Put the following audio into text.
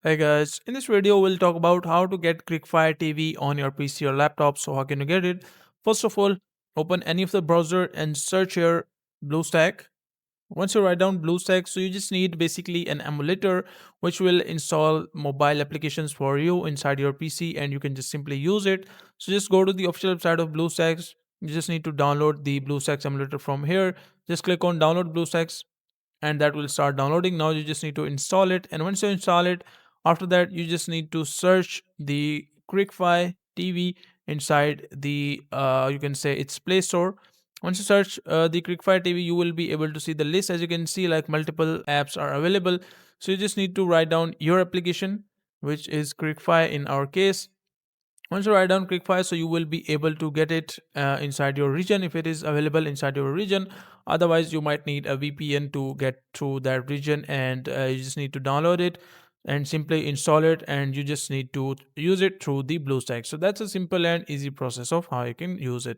Hey guys, in this video we'll talk about how to get Cricfy TV on your PC or laptop. So how can you get it? First of all, open any of the browser and search here BlueStack. Once you write down BlueStack, so you just need basically an emulator which will install mobile applications for you inside your PC and you can just simply use it. So just go to the official website of BlueStacks. You just need to download the BlueStacks emulator from here. Just click on download BlueStacks and that will start downloading. Now you just need to install it, and once you install it, after that you just need to search the Cricfy TV inside the you can say its Play Store. Once you search the Cricfy TV, you will be able to see the list. As you can see, like multiple apps are available, so you just need to write down your application, which is Cricfy in our case. Once you write down Cricfy, so you will be able to get it inside your region if it is available inside your region. Otherwise, you might need a VPN to get through that region, and you just need to download it and simply install it, and you just need to use it through the BlueStack. So that's a simple and easy process of how you can use it.